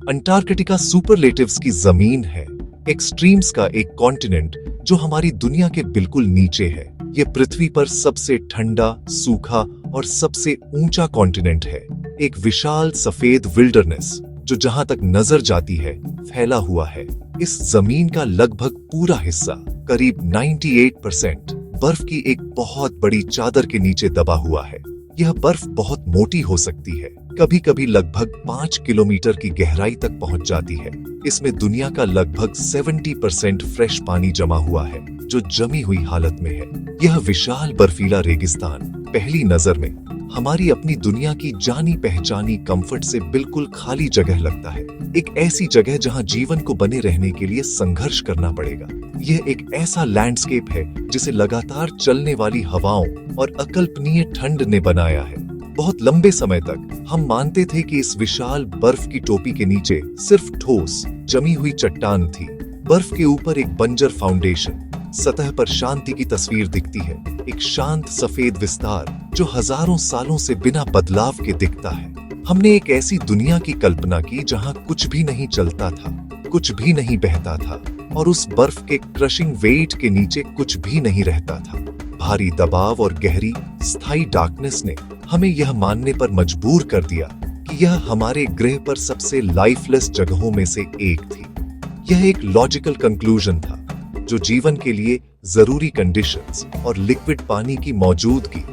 Antarctica superlatives की जमीन है, एक्सट्रीम्स का एक कॉन्टिनेंट जो हमारी दुनिया के बिल्कुल नीचे है। यह पृथ्वी पर सबसे ठंडा, सूखा और सबसे ऊंचा कॉन्टिनेंट है। एक विशाल सफेद विल्डरनेस जो जहां तक नजर जाती है फैला हुआ है। इस जमीन का लगभग पूरा हिस्सा, करीब 98%, बर्फ की एक बहुत बड़ी चादर के नीचे दबा हुआ है। यह बर्फ बहुत मोटी हो सकती है, कभी कभी लगभग 5 किलोमीटर की गहराई तक पहुंच जाती है। इसमें दुनिया का लगभग 70% फ्रेश पानी जमा हुआ है जो जमी हुई हालत में है। यह विशाल बर्फीला रेगिस्तान पहली नजर में हमारी अपनी दुनिया की जानी पहचानी कंफर्ट से बिल्कुल खाली जगह लगता है। एक ऐसी जगह जहां जीवन को बने रहने के लिए संघर्ष करना पड़ेगा। यह एक ऐसा लैंडस्केप है जिसे लगातार चलने वाली हवाओं और अकल्पनीय ठंड ने बनाया है। बहुत लंबे समय तक हम मानते थे कि इस विशाल बर्फ की टोपी के नीचे सिर्फ ठोस जमी हुई चट्टान थी। बर्फ के ऊपर एक बंजर फाउंडेशन, सतह पर शांति की तस्वीर दिखती है, एक शांत सफेद विस्तार जो हजारों सालों से बिना बदलाव के दिखता है। हमने एक ऐसी दुनिया की कल्पना की जहां कुछ भी नहीं चलता था, कुछ भी नहीं बहता था और उस बर्फ के क्रशिंग वेट के नीचे कुछ भी नहीं रहता था। भारी दबाव और गहरी स्थायी डार्कनेस ने हमें यह मानने पर मजबूर कर दिया कि यह हमारे ग्रह पर सबसे लाइफलेस जगहों में से एक थी। यह एक लॉजिकल कंक्लूजन था जो जीवन के लिए जरूरी कंडीशंस और लिक्विड पानी की मौजूदगी,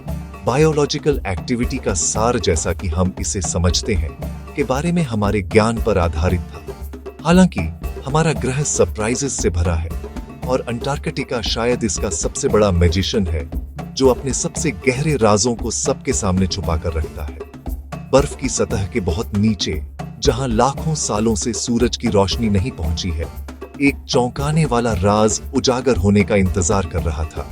बायोलॉजिकल एक्टिविटी का सार जैसा कि हम इसे समझते हैं के बारे में हमारे ज्ञान पर आधारित था। हालांकि हमारा ग्रह सरप्राइजेस से भरा है और अंटार्कटिका शायद इसका सबसे बड़ा मैजिशियन है जो अपने सबसे गहरे राजों को सबके सामने छुपा कर रखता है। बर्फ की सतह के बहुत नीचे, जहां लाखों सालों से सूरज की रोशनी नहीं पहुंची है, एक चौंकाने वाला राज उजागर होने का इंतजार कर रहा था।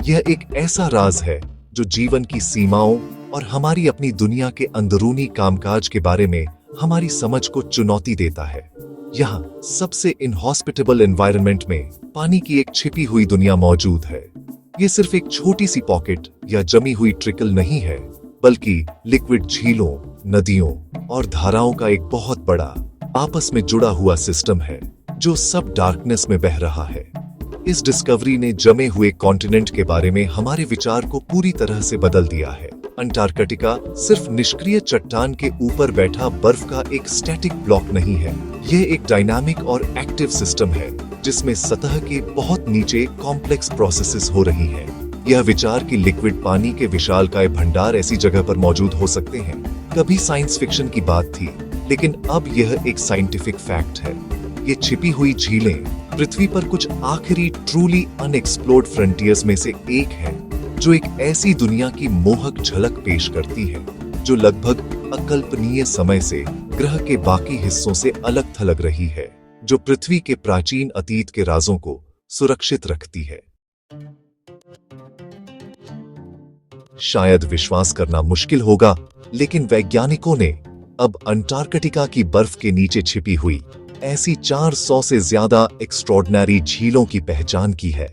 यह एक ऐसा राज है जो जीवन की सीमाओं और हमारी अपनी दुनिया के अंदरूनी कामकाज के बारे में हमारी समझ को चुनौती देता है। यहाँ सबसे इनहॉस्पिटेबल एनवायरनमेंट में पानी की एक छिपी हुई दुनिया मौजूद है। ये सिर्फ एक छोटी सी पॉकेट या जमी हुई ट्रिकल नहीं है, बल्कि लिक्विड झीलों, नदियों और धाराओं का एक बहुत बड़ा आपस में जुड़ा हुआ सिस्टम है जो सब डार्कनेस में बह रहा है। इस डिस्कवरी ने जमे हुए कॉन्टिनेंट के बारे में हमारे विचार को पूरी तरह से बदल दिया है। अंटार्कटिका सिर्फ निष्क्रिय चट्टान के ऊपर बैठा बर्फ का एक स्टैटिक ब्लॉक नहीं है। यह एक डायनामिक और एक्टिव सिस्टम है जिसमें सतह के बहुत नीचे कॉम्प्लेक्स प्रोसेसेस हो रही हैं। यह विचार कि लिक्विड पानी के विशालकाय भंडार ऐसी जगह पर मौजूद हो सकते हैं, कभी साइंस फिक्शन की बात थी, लेकिन अब यह एक साइंटिफिक फैक्ट है। ये छिपी हुई झीलें पृथ्वी पर कुछ आखिरी ट्रूली अनएक्सप्लोर्ड फ्रंटियर्स में से एक है जो एक ऐसी दुनिया की मोहक झलक पेश करती है जो लगभग अकल्पनीय समय से ग्रह के बाकी हिस्सों से अलग थलग रही है, जो पृथ्वी के प्राचीन अतीत के राजों को सुरक्षित रखती है। शायद विश्वास करना मुश्किल होगा, लेकिन वैज्ञानिकों ने अब अंटार्कटिका की बर्फ के नीचे छिपी हुई ऐसी 400 से ज्यादा एक्स्ट्रॉर्डिनरी झीलों की पहचान की है।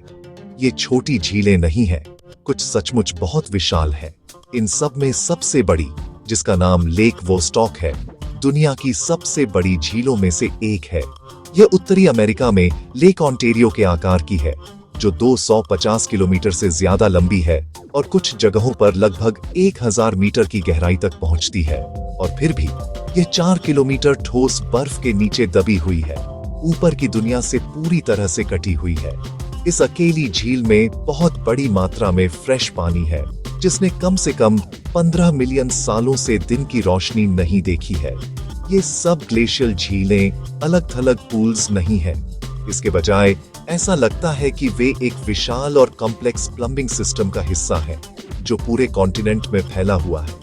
ये छोटी झीलें नहीं हैं, कुछ सचमुच बहुत विशाल है। इन सब में सबसे बड़ी, जिसका नाम लेक वोस्टॉक है, दुनिया की सबसे बड़ी झीलों में से एक है। यह उत्तरी अमेरिका में लेक ऑन्टेरियो के आकार की है, जो 250 किलोमीटर से ज्यादा लंबी है और कुछ जगहों पर लगभग 1000 मीटर की गहराई तक पहुंचती है। और फिर भी यह 4 किलोमीटर ठोस बर्फ के नीचे दबी हुई है, ऊपर की दुनिया से पूरी तरह से कटी हुई है। इस अकेली झील में बहुत बड़ी मात्रा में फ्रेश पानी है जिसने कम से कम 15 मिलियन सालों से दिन की रोशनी नहीं देखी है। ये सब ग्लेशियल झीलें अलग थलग पूल्स नहीं हैं। इसके बजाय ऐसा लगता है कि वे एक विशाल और कॉम्प्लेक्स प्लम्बिंग सिस्टम का हिस्सा हैं जो पूरे कॉन्टिनेंट में फैला हुआ है।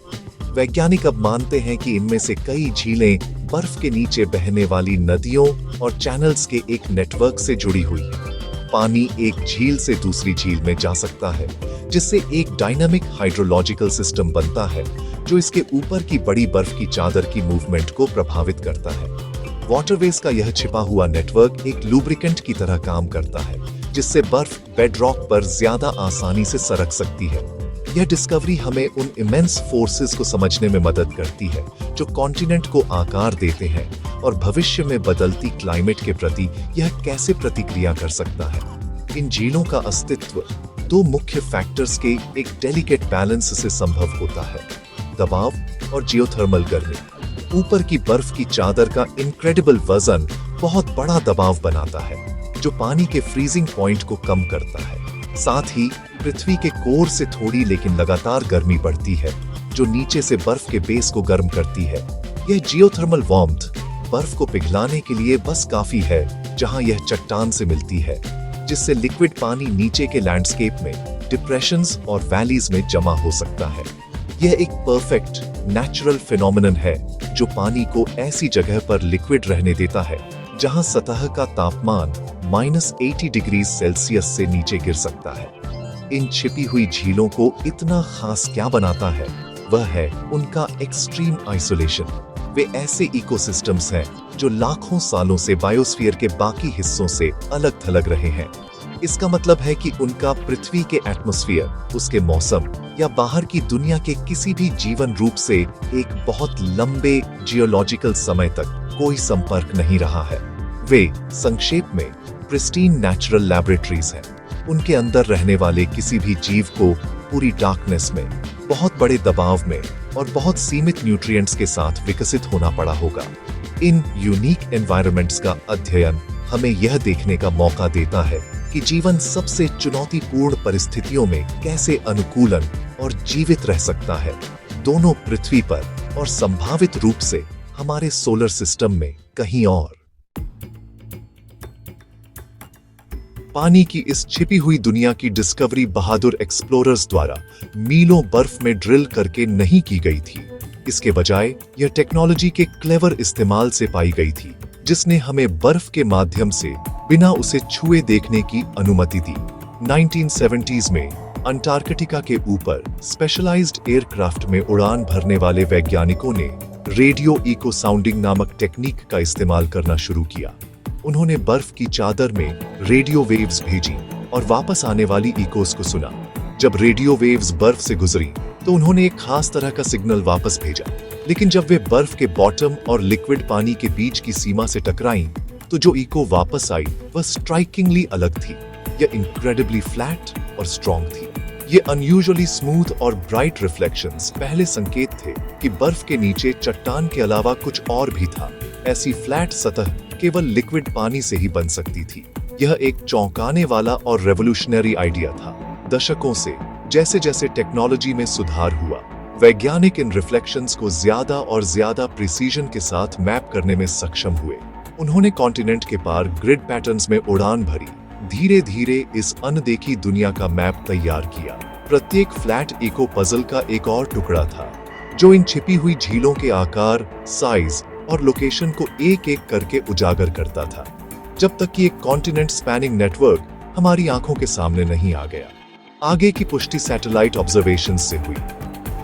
वैज्ञानिक अब मानते हैं कि इनमें से कई झीलें बर्फ के नीचे बहने वाली नदियों और चैनल्स के एक नेटवर्क से जुड़ी हुई हैं। पानी एक झील से दूसरी झील में जा सकता है, जिससे एक डायनामिक हाइड्रोलॉजिकल सिस्टम बनता है जो इसके ऊपर की बड़ी बर्फ की चादर की मूवमेंट को प्रभावित करता है। वाटरवेज का यह छिपा हुआ नेटवर्क एक लुब्रिकेंट की तरह काम करता है, जिससे बर्फ बेडरॉक पर ज्यादा आसानी से सरक सकती है। यह डिस्कवरी हमें उन इमेंस फोर्सेस को समझने में मदद करती है जो कॉन्टिनेंट को आकार देते हैं और भविष्य में बदलती क्लाइमेट के प्रति यह कैसे प्रतिक्रिया कर सकता है। इन झीलों का अस्तित्व दो मुख्य फैक्टर्स के एक डेलिकेट बैलेंस से संभव होता है, दबाव और जियोथर्मल गर्मी। ऊपर की बर्फ की चादर का इनक्रेडिबल वजन बहुत बड़ा दबाव बनाता है जो पानी के फ्रीजिंग पॉइंट को कम करता है। साथ ही पृथ्वी के कोर से थोड़ी लेकिन लगातार गर्मी बढ़ती है जो नीचे से बर्फ के बेस को गर्म करती है। यह जियोथर्मल वार्मथ बर्फ को पिघलाने के लिए बस काफी है जहां यह चट्टान से मिलती है, जिससे लिक्विड पानी नीचे के लैंडस्केप में डिप्रेशंस और वैलीज में जमा हो सकता है। यह एक परफेक्ट नेचुरल फिनोमिनन है जो पानी को ऐसी जगह पर लिक्विड रहने देता है जहां सतह का तापमान -80 डिग्री सेल्सियस से नीचे गिर सकता है। इन छिपी हुई झीलों को इतना खास क्या बनाता है, वह है उनका एक्सट्रीम आइसोलेशन। वे ऐसे इकोसिस्टम्स हैं जो लाखों सालों से बायोस्फीयर के बाकी हिस्सों से अलग थलग रहे हैं। इसका मतलब है कि उनका पृथ्वी के एटमॉस्फेयर, उसके मौसम या बाहर की दुनिया के किसी भी जीवन रूप से एक बहुत लंबे जियोलॉजिकल समय तक कोई संपर्क नहीं रहा है। वे संक्षेप में प्रिस्टीन नेचुरल लैबोरेटरीज हैं। उनके अंदर रहने वाले किसी भी जीव को पूरी डार्कनेस में, बहुत बड़े दबाव में और बहुत सीमित न्यूट्रिएंट्स के साथ विकसित होना पड़ा होगा। इन यूनिक एनवायरनमेंट्स का अध्ययन हमें यह देखने का मौका देता है कि जीवन सबसे चुनौतीपूर्ण परिस्थितियों में कैसे अनुकूलन और जीवित रह सकता है, दोनों पृथ्वी पर और संभावित रूप से हमारे सोलर सिस्टम में कहीं और। पानी की इस छिपी हुई दुनिया की डिस्कवरी बहादुर एक्सप्लोरर्स द्वारा मीलों बर्फ में ड्रिल करके नहीं की गई थी। इसके बजाय यह टेक्नोलॉजी के क्लेवर इस्तेमाल से पाई गई थी, जिसने हमें बर्फ के माध्यम से बिना उसे छुए देखने की अनुमति दी। 1970s में अंटार्कटिका के ऊपर स्पेशलाइज्ड एयरक्राफ्ट में उड़ान भरने वाले वैज्ञानिकों ने रेडियो इको साउंडिंग नामक टेक्निक का इस्तेमाल करना शुरू किया। उन्होंने बर्फ की चादर में रेडियो वेव्स भेजी और वापस आने वाली इकोस को सुना। जब रेडियो वेव्स बर्फ से गुजरी तो उन्होंने एक खास तरह का सिग्नल वापस भेजा, लेकिन जब वे बर्फ के बॉटम और लिक्विड पानी के बीच की सीमा से टकराईं, तो जो इको वापस आई वह स्ट्राइकिंगली अलग थी। यह इनक्रेडिबली फ्लैट और स्ट्रॉन्ग थी। ये अनयूजुअली स्मूथ और ब्राइट रिफ्लेक्शंस पहले संकेत थे कि बर्फ के नीचे चट्टान के अलावा कुछ और भी था। ऐसी फ्लैट सतह केवल लिक्विड पानी से ही बन सकती थी। यह एक चौंकाने वाला और रेवोल्यूशनरी आइडिया था। दशकों से जैसे जैसे टेक्नोलॉजी में सुधार हुआ, वैज्ञानिक इन रिफ्लेक्शंस को ज्यादा और ज्यादा प्रिसीजन के साथ मैप करने में सक्षम हुए। उन्होंने कॉन्टिनेंट के पार ग्रिड पैटर्न्स में उड़ान भरी, धीरे धीरे इस अनदेखी दुनिया का मैप तैयार किया। प्रत्येक फ्लैट इको पजल का एक और टुकड़ा था जो इन छिपी हुई झीलों के आकार, साइज और लोकेशन को एक एक करके उजागर करता था, जब तक कि एक कॉन्टिनेंट स्पैनिंग नेटवर्क हमारी आंखों के सामने नहीं आ गया। आगे की पुष्टि सैटेलाइट ऑब्जर्वेशन से हुई।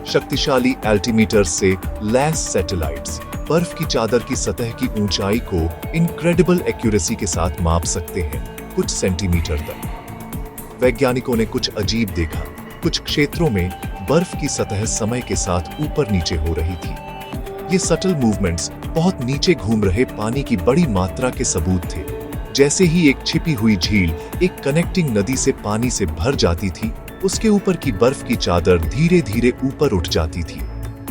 शक्तिशाली एल्टीमीटर से लैस सैटेलाइट्स बर्फ की चादर की सतह की ऊंचाई को इनक्रेडिबल एक्यूरेसी के साथ माप सकते हैं, कुछ सेंटीमीटर तक। वैज्ञानिकों ने कुछ अजीब देखा। कुछ क्षेत्रों में बर्फ की सतह समय के साथ ऊपर नीचे हो रही थी। ये सटल मूवमेंट्स बहुत नीचे घूम रहे पानी की बड़ी मात्रा के सबूत थे। जैसे ही एक छिपी हुई झील एक कनेक्टिंग नदी से पानी से भर जाती थी, उसके ऊपर की बर्फ की चादर धीरे धीरे ऊपर उठ जाती थी।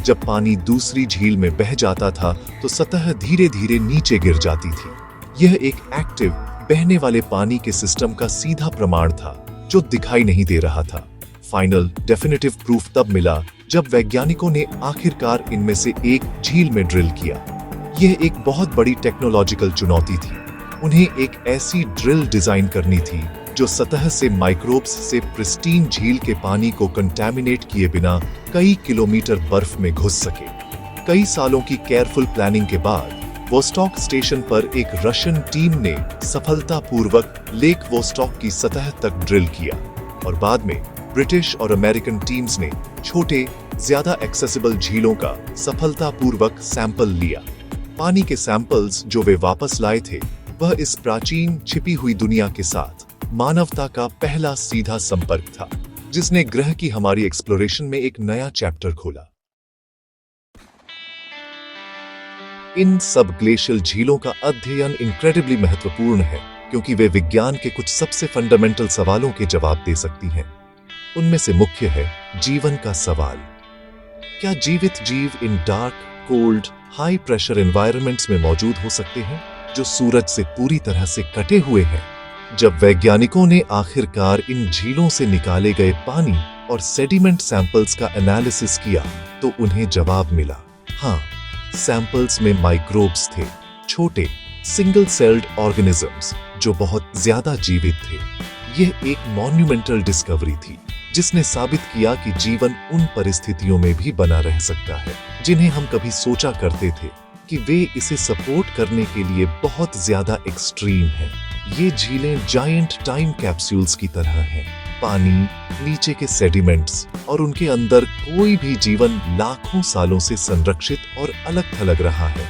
जब पानी दूसरी झील में बह जाता था तो सतह धीरे धीरे नीचे गिर जाती थी। यह एक एक्टिव बहने वाले पानी के सिस्टम का सीधा प्रमाण था जो दिखाई नहीं दे रहा था। फाइनल डेफिनेटिव प्रूफ तब मिला जब वैज्ञानिकों ने आखिरकार इनमें से एक झील में ड्रिल किया। यह एक बहुत बड़ी टेक्नोलॉजिकल चुनौती थी। उन्हें एक ऐसी ड्रिल डिजाइन करनी थी जो सतह से माइक्रोब्स से प्रिस्टीन झील के पानी को कंटामिनेट किए बिना कई किलोमीटर बर्फ में घुस सके। कई सालों की केयरफुल प्लानिंग के बाद वोस्टॉक स्टेशन पर एक रशियन टीम ने सफलतापूर्वक लेक वोस्टॉक की सतह तक ड्रिल किया और बाद में ब्रिटिश और अमेरिकन टीम्स ने छोटे, ज्यादा एक्सेसिबल झीलों का सफलतापूर्वक सैंपल लिया। पानी के सैंपल्स जो वे वापस लाए थे, वह इस प्राचीन छिपी हुई दुनिया के साथ मानवता का पहला सीधा संपर्क था। जिसने ग्रह की हमारी एक्सप्लोरेशन में एक नया चैप्टर खोला। इन सब ग्लेशियल झीलों का अध्ययन इनक्रेडिबली महत्वपूर्ण है क्योंकि वे विज्ञान के कुछ सबसे फंडामेंटल सवालों के जवाब दे सकती हैं। उनमें से मुख्य है जीवन का सवाल। क्या जीवित जीव इन dark, cold, high pressure environments में मौजूद हो सकते हैं जो सूरज से पूरी तरह से कटे हुए हैं? जब वैज्ञानिकों ने आखिरकार इन झीलों से निकाले गए पानी और सेडिमेंट सैंपल्स का एनालिसिस किया तो उन्हें जवाब मिला। हाँ, सैंपल्स में माइक्रोब्स थे, छोटे सिंगल सेल्ड ऑर्गेनिजम्स जो बहुत ज्यादा जीवित थे। यह एक मॉन्यूमेंटल डिस्कवरी थी जिसने साबित किया कि जीवन उन परिस्थितियों में भी बना रह सकता है जिन्हें हम कभी सोचा करते थे कि वे इसे सपोर्ट करने के लिए बहुत ज्यादा एक्सट्रीम हैं। ये झीलें जायंट टाइम कैप्सूल्स की तरह हैं। पानी, नीचे के सेडिमेंट्स और उनके अंदर कोई भी जीवन लाखों सालों से संरक्षित और अलग थलग रहा है।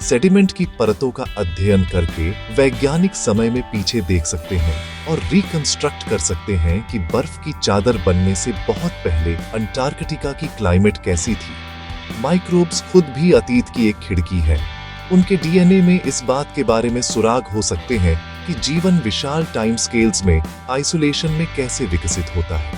सेडिमेंट की परतों का अध्ययन करके वैज्ञानिक समय में पीछे देख सकते हैं और रिकंस्ट्रक्ट कर सकते हैं कि बर्फ की चादर बनने से बहुत पहले अंटार्कटिका की क्लाइमेट कैसी थी। माइक्रोब्स खुद भी अतीत की एक खिड़की है। उनके डीएनए में इस बात के बारे में सुराग हो सकते हैं कि जीवन विशाल टाइम स्केल्स में आइसोलेशन में कैसे विकसित होता है।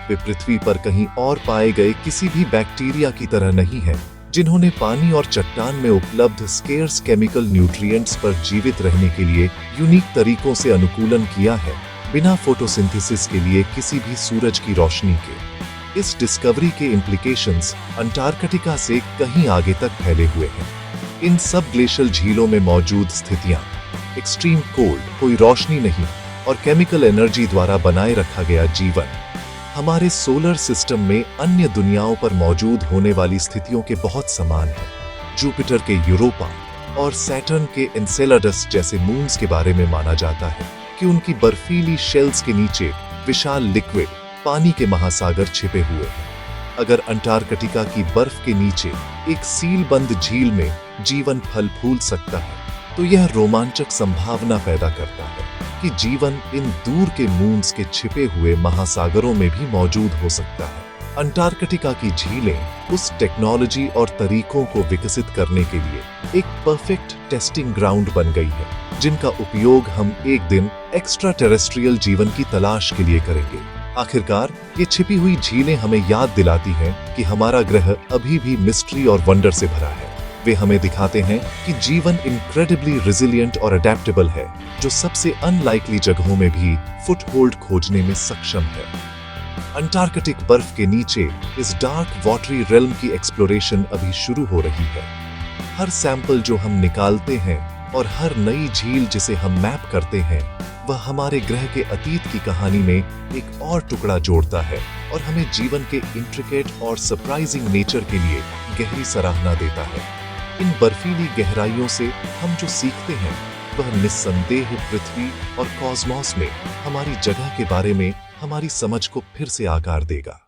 वे पृथ्वी पर कहीं और पाए गए किसी भी बैक्टीरिया की तरह नहीं हैं, जिन्होंने पानी और चट्टान में उपलब्ध स्केर्स केमिकल न्यूट्रिएंट्स पर जीवित रहने के लिए यूनिक तरीकों से अनुकूलन किया है, बिना फोटोसिंथेसिस के लिए किसी भी सूरज की रोशनी के। इस डिस्कवरी के इम्प्लीकेशंस अंटार्कटिका से कहीं आगे तक फैले हुए हैं। इन सब ग्लेशियल झीलों में मौजूद स्थितियां, एक्सट्रीम कोल्ड, कोई रोशनी नहीं और केमिकल एनर्जी द्वारा बनाए रखा गया जीवन, हमारे सोलर सिस्टम में अन्य दुनियाओं पर मौजूद होने वाली स्थितियों के बहुत समान है। जुपिटर के यूरोपा और सैटर्न के एनसेलाडस जैसे मून्स के बारे में माना जाता है कि उनकी बर्फीली शेल्स के नीचे विशाल लिक्विड पानी के महासागर छिपे हुए हैं। अगर अंटार्कटिका की बर्फ के नीचे एक सीलबंद झील में जीवन फल फूल सकता है तो यह रोमांचक संभावना पैदा करता है कि जीवन इन दूर के मून्स के छिपे हुए महासागरों में भी मौजूद हो सकता है। अंटार्कटिका की झीलें उस टेक्नोलॉजी और तरीकों को विकसित करने के लिए एक परफेक्ट टेस्टिंग ग्राउंड बन गई है, जिनका उपयोग हम एक दिन एक्स्ट्रा टेरेस्ट्रियल जीवन की तलाश के लिए करेंगे। आखिरकार ये छिपी हुई झीलें हमें याद दिलाती हैं कि हमारा ग्रह अभी भी मिस्ट्री और वंडर से भरा है। वे हमें दिखाते हैं कि जीवन इनक्रेडिबली रेजिलिएंट और अडेप्टेबल है, जो सबसे अनलाइकली जगहों में भी फुटहोल्ड खोजने में सक्षम है। अंटार्कटिक बर्फ के नीचे इस डार्क वाटरी रेल्म की एक्सप्लोरेशन अभी शुरू हो रही है। हर सैंपल जो हम निकालते हैं और हर नई झील जिसे हम मैप करते हैं, वह हमारे ग्रह के अतीत की कहानी में एक और टुकड़ा जोड़ता है और हमें जीवन के इंट्रिकेट और सरप्राइजिंग नेचर के लिए गहरी सराहना देता है। इन बर्फीली गहराइयों से हम जो सीखते हैं वह निस्संदेह पृथ्वी और कॉस्मॉस में हमारी जगह के बारे में हमारी समझ को फिर से आकार देगा।